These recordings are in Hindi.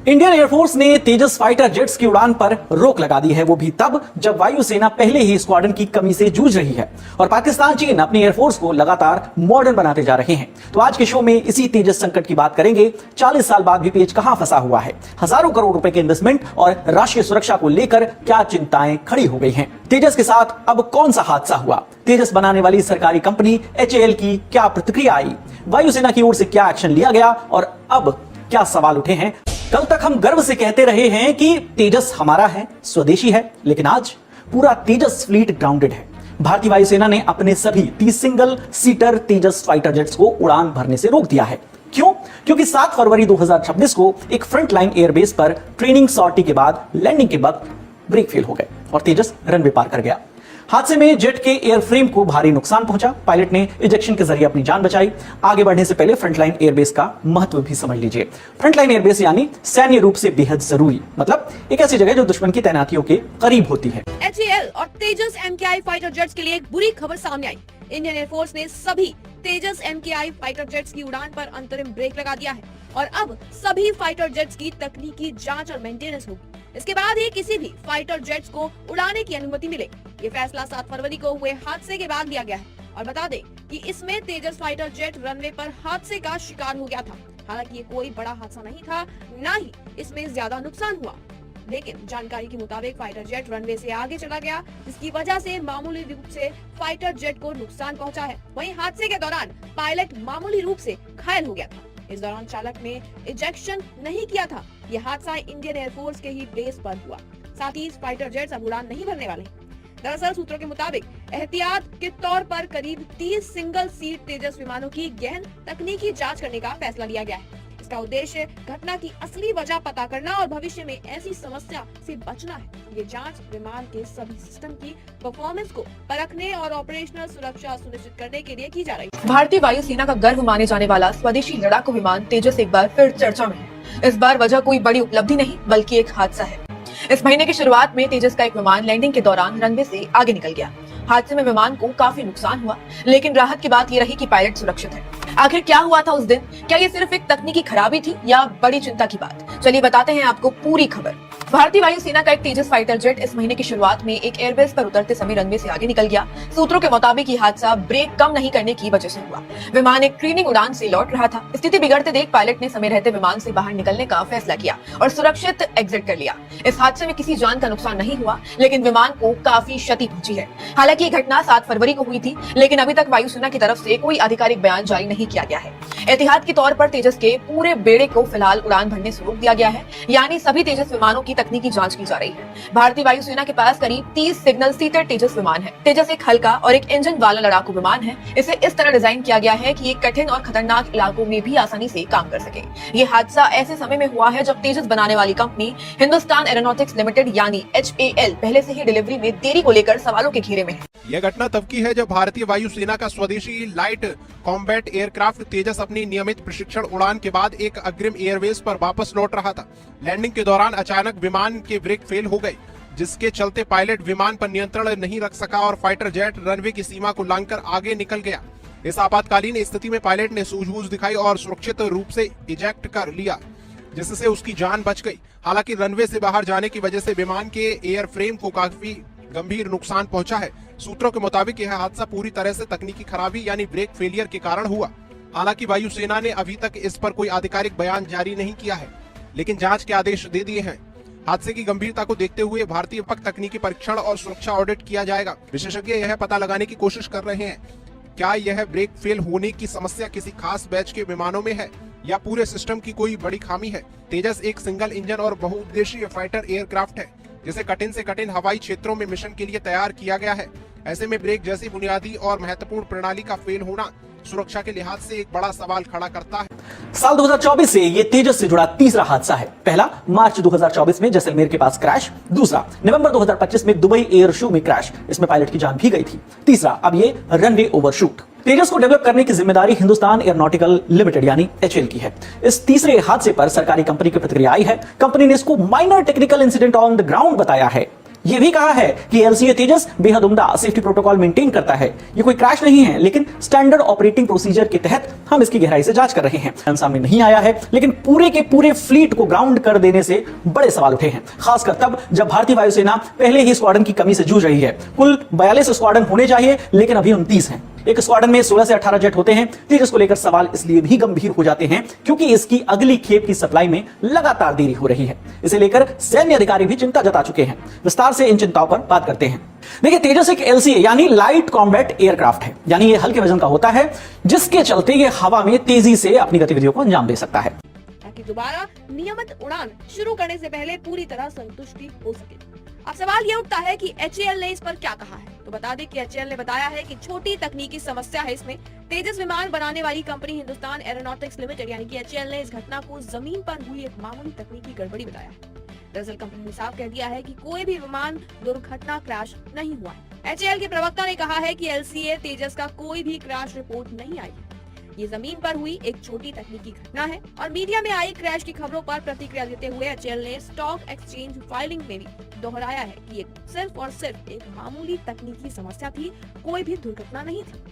इंडियन एयरफोर्स ने तेजस फाइटर जेट्स की उड़ान पर रोक लगा दी है, वो भी तब जब वायुसेना पहले ही स्क्वाड्रन की कमी से जूझ रही है और पाकिस्तान चीन अपनी एयरफोर्स को लगातार मॉडर्न बनाते जा रहे हैं। तो आज के शो में इसी तेजस संकट की बात करेंगे। 40 साल बाद भी पेच कहां फंसा हुआ है, हजारों करोड़ रुपए के इन्वेस्टमेंट और राष्ट्रीय सुरक्षा को लेकर क्या चिंताएं खड़ी हो गई हैं। तेजस के साथ अब कौन सा हादसा हुआ, तेजस बनाने वाली सरकारी कंपनी HAL की क्या प्रतिक्रिया आई, वायुसेना की ओर से क्या एक्शन लिया गया और अब क्या सवाल उठे हैं। कल तक हम गर्व से कहते रहे हैं कि तेजस हमारा है, स्वदेशी है, लेकिन आज पूरा तेजस फ्लीट ग्राउंडेड है। भारतीय वायुसेना ने अपने सभी 30 सिंगल सीटर तेजस फाइटर जेट्स को उड़ान भरने से रोक दिया है। क्यों? क्योंकि 7 फरवरी 2026 को एक फ्रंटलाइन एयरबेस पर ट्रेनिंग सॉर्टी के बाद लैंडिंग के वक्त ब्रेक फेल हो गए और तेजस रनवे पार कर गया। हादसे में जेट के एयरफ्रेम को भारी नुकसान पहुंचा। पायलट ने इजेक्शन के जरिए अपनी जान बचाई। आगे बढ़ने से पहले फ्रंटलाइन एयरबेस का महत्व भी समझ लीजिए। फ्रंटलाइन एयरबेस यानी सैन्य रूप से बेहद जरूरी, मतलब एक ऐसी जगह जो दुश्मन की तैनातियों के करीब होती है। HAL और तेजस MKI फाइटर जेट्स के लिए एक बुरी खबर सामने आई। इंडियन एयरफोर्स ने सभी तेजस MKI फाइटर जेट्स की उड़ान पर अंतरिम ब्रेक लगा दिया है और अब सभी फाइटर जेट्स की तकनीकी जांच और मेंटेनेंस होगी। इसके बाद ही किसी भी फाइटर जेट्स को उड़ाने की अनुमति मिलेगी। ये फैसला 7 फरवरी को हुए हादसे के बाद लिया गया है और बता दें कि इसमें तेजस फाइटर जेट रनवे पर हादसे का शिकार हो गया था। हालांकि ये कोई बड़ा हादसा नहीं था, न ही इसमें ज्यादा नुकसान हुआ, लेकिन जानकारी के मुताबिक फाइटर जेट रनवे से आगे चला गया, जिसकी वजह से मामूली रूप से फाइटर जेट को नुकसान पहुंचा है। वहीं हादसे के दौरान पायलट मामूली रूप से घायल हो गया था। इस दौरान चालक ने इजेक्शन नहीं किया था। यह हादसा इंडियन एयरफोर्स के ही बेस पर हुआ। साथ ही फाइटर जेट्स अब उड़ान नहीं भरने वाले। दरअसल सूत्रों के मुताबिक एहतियात के तौर पर करीब 30 सिंगल सीट तेजस विमानों की गहन तकनीकी जांच करने का फैसला लिया गया है। इसका उद्देश्य घटना की असली वजह पता करना और भविष्य में ऐसी समस्या से बचना है। ये जांच विमान के सभी सिस्टम की परफॉर्मेंस को परखने और ऑपरेशनल सुरक्षा सुनिश्चित करने के लिए की जा रही है। भारतीय वायुसेना का गर्व माने जाने वाला स्वदेशी लड़ाकू विमान तेजस एक बार फिर चर्चा में है। इस बार वजह कोई बड़ी उपलब्धि नहीं बल्कि एक हादसा है। इस महीने की शुरुआत में तेजस का एक विमान लैंडिंग के दौरान रनवे से आगे निकल गया। हादसे में विमान को काफी नुकसान हुआ, लेकिन राहत की बात यह रही कि पायलट सुरक्षित है। आखिर क्या हुआ था उस दिन? क्या ये सिर्फ एक तकनीकी खराबी थी या बड़ी चिंता की बात? चलिए बताते हैं आपको पूरी खबर। भारतीय वायुसेना का एक तेजस फाइटर जेट इस महीने की शुरुआत में एक एयरबेस पर उतरते समय रनवे से आगे निकल गया। सूत्रों के मुताबिक ये हादसा ब्रेक कम नहीं करने की वजह से हुआ। विमान एक ट्रेनिंग उड़ान से लौट रहा था। स्थिति बिगड़ते देख पायलट ने समय रहते विमान से बाहर निकलने का फैसला किया और सुरक्षित एग्जिट कर लिया। इस हादसे में किसी जान का नुकसान नहीं हुआ, लेकिन विमान को काफी क्षति पहुंची है। हालांकि ये घटना 7 फरवरी को हुई थी, लेकिन अभी तक वायुसेना की तरफ से कोई आधिकारिक बयान जारी नहीं किया गया है। एहतियात के तौर पर तेजस के पूरे बेड़े को फिलहाल उड़ान भरने से रोक दिया गया है, यानी सभी तेजस विमानों की तकनीकी जांच की जा रही है। भारतीय वायुसेना के पास करीब 30 सिंगल सीटर तेजस विमान है। तेजस एक हल्का और एक इंजन वाला लड़ाकू विमान है। इसे इस तरह डिजाइन किया गया है कि ये कठिन और खतरनाक इलाकों में भी आसानी से काम कर सके। ये हादसा ऐसे समय में हुआ है जब तेजस बनाने वाली कंपनी हिंदुस्तान एरोनॉटिक्स लिमिटेड यानी HAL पहले से ही डिलीवरी में देरी को लेकर सवालों के घेरे में है। यह घटना तब की है जब भारतीय वायुसेना का स्वदेशी लाइट कॉम्बैट एयरक्राफ्ट तेजस अपनी नियमित प्रशिक्षण उड़ान के बाद एक अग्रिम एयरबेस पर वापस लौट रहा था। लैंडिंग के दौरान अचानक विमान के ब्रेक फेल हो गए, जिसके चलते पायलट विमान पर नियंत्रण नहीं रख सका और फाइटर जेट रनवे की सीमा को लांघकर आगे निकल गया। इस आपातकालीन स्थिति में पायलट ने सूझबूझ दिखाई और सुरक्षित रूप से इजेक्ट कर लिया, जिससे उसकी जान बच गई। हालांकि रनवे से बाहर जाने की वजह से विमान के एयरफ्रेम को काफी गंभीर नुकसान पहुंचा है। सूत्रों के मुताबिक यह हादसा पूरी तरह से तकनीकी खराबी यानी ब्रेक फेलियर के कारण हुआ। हालांकि वायुसेना ने अभी तक इस पर कोई आधिकारिक बयान जारी नहीं किया है, लेकिन जांच के आदेश दे दिए हैं। हादसे की गंभीरता को देखते हुए भारतीय पक्ष तकनीकी परीक्षण और सुरक्षा ऑडिट किया जाएगा। विशेषज्ञ यह पता लगाने की कोशिश कर रहे हैं क्या यह ब्रेक फेल होने की समस्या किसी खास बैच के विमानों में है या पूरे सिस्टम की कोई बड़ी खामी है। तेजस एक सिंगल इंजन और बहुउद्देशीय फाइटर एयरक्राफ्ट है, जिसे कठिन से कठिन हवाई क्षेत्रों में मिशन के लिए तैयार किया गया है। ऐसे में ब्रेक जैसी बुनियादी और महत्वपूर्ण प्रणाली का फेल होना सुरक्षा के लिहाज से एक बड़ा सवाल खड़ा करता है। साल 2024 से ये तेजस से जुड़ा तीसरा हादसा है। पहला मार्च 2024 में जैसलमेर के पास क्रैश, दूसरा नवंबर 2025 में दुबई एयर शो में क्रैश, इसमें पायलट की जान भी गई थी, तीसरा अब ये रनवे ओवरशूट। तेजस को डेवलप करने की जिम्मेदारी हिंदुस्तान एरोनॉटिकल लिमिटेड यानी HAL की है। इस तीसरे हादसे पर सरकारी कंपनी की प्रतिक्रिया आई है। कंपनी ने इसको minor technical incident on the ground बताया है। यह भी कहा है कि LCA तेजस बेहद उम्दा सेफ्टी प्रोटोकॉल मेंटेन करता है। ये कोई क्रैश नहीं है, लेकिन स्टैंडर्ड ऑपरेटिंग प्रोसीजर के तहत हम इसकी गहराई से जांच कर रहे हैं। सामने नहीं आया है, लेकिन पूरे के पूरे फ्लीट को ग्राउंड कर देने से बड़े सवाल उठे हैं, खासकर तब जब भारतीय वायुसेना पहले ही स्क्वाड्रन की कमी से जूझ रही है। कुल 42 स्क्वाड्रन होने चाहिए, लेकिन अभी 29 हैं। एक स्क्वाड्रन में 16 से 18 जेट होते हैं। तेजस को लेकर सवाल इसलिए भी गंभीर हो जाते हैं क्योंकि इसकी अगली खेप की सप्लाई में लगातार देरी हो रही है। इसे लेकर सैन्य अधिकारी भी चिंता जता चुके हैं। विस्तार से इन चिंताओं पर बात करते हैं। देखिए, तेजस एक LCA यानी लाइट कॉम्बैट एयरक्राफ्ट है, यानी ये हल्के वजन का होता है, जिसके चलते ये हवा में तेजी से अपनी गतिविधियों को अंजाम दे सकता है, ताकि दोबारा नियमित उड़ान शुरू करने से पहले पूरी तरह संतुष्टि हो सके। अब सवाल ये उठता है कि HAL ने इस पर क्या कहा है। तो बता दें कि HAL ने बताया है कि छोटी तकनीकी समस्या है इसमें। तेजस विमान बनाने वाली कंपनी हिंदुस्तान एरोनॉटिक्स लिमिटेड यानी कि HAL ने इस घटना को जमीन पर हुई एक मामूली तकनीकी गड़बड़ी बताया है। दरअसल कंपनी ने साफ कह दिया है कि कोई भी विमान दुर्घटना क्रैश नहीं हुआ है। HAL के प्रवक्ता ने कहा है कि LCA तेजस का कोई भी क्रैश रिपोर्ट नहीं आई। ये जमीन पर हुई एक छोटी तकनीकी घटना है। और मीडिया में आई क्रैश की खबरों पर प्रतिक्रिया देते हुए HAL ने स्टॉक एक्सचेंज फाइलिंग में भी दोहराया है कि ये सिर्फ और सिर्फ एक मामूली तकनीकी समस्या थी, कोई भी दुर्घटना नहीं थी।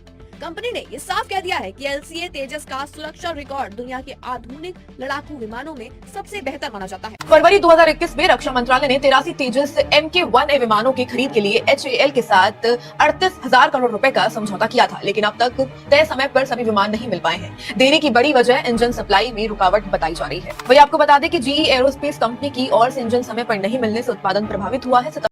कंपनी ने ये साफ कह दिया है कि LCA तेजस का सुरक्षा रिकॉर्ड दुनिया के आधुनिक लड़ाकू विमानों में सबसे बेहतर माना जाता है। फरवरी 2021 में रक्षा मंत्रालय ने 83 तेजस MK-1A विमानों की खरीद के लिए HAL के साथ 38,000 करोड़ रुपए का समझौता किया था, लेकिन अब तक तय समय पर सभी विमान नहीं मिल पाए हैं। देरी की बड़ी वजह इंजन सप्लाई में रुकावट बताई जा रही है। वही आपको बता दें कि GE एरोस्पेस कंपनी की ओर से इंजन समय पर नहीं मिलने से उत्पादन प्रभावित हुआ है।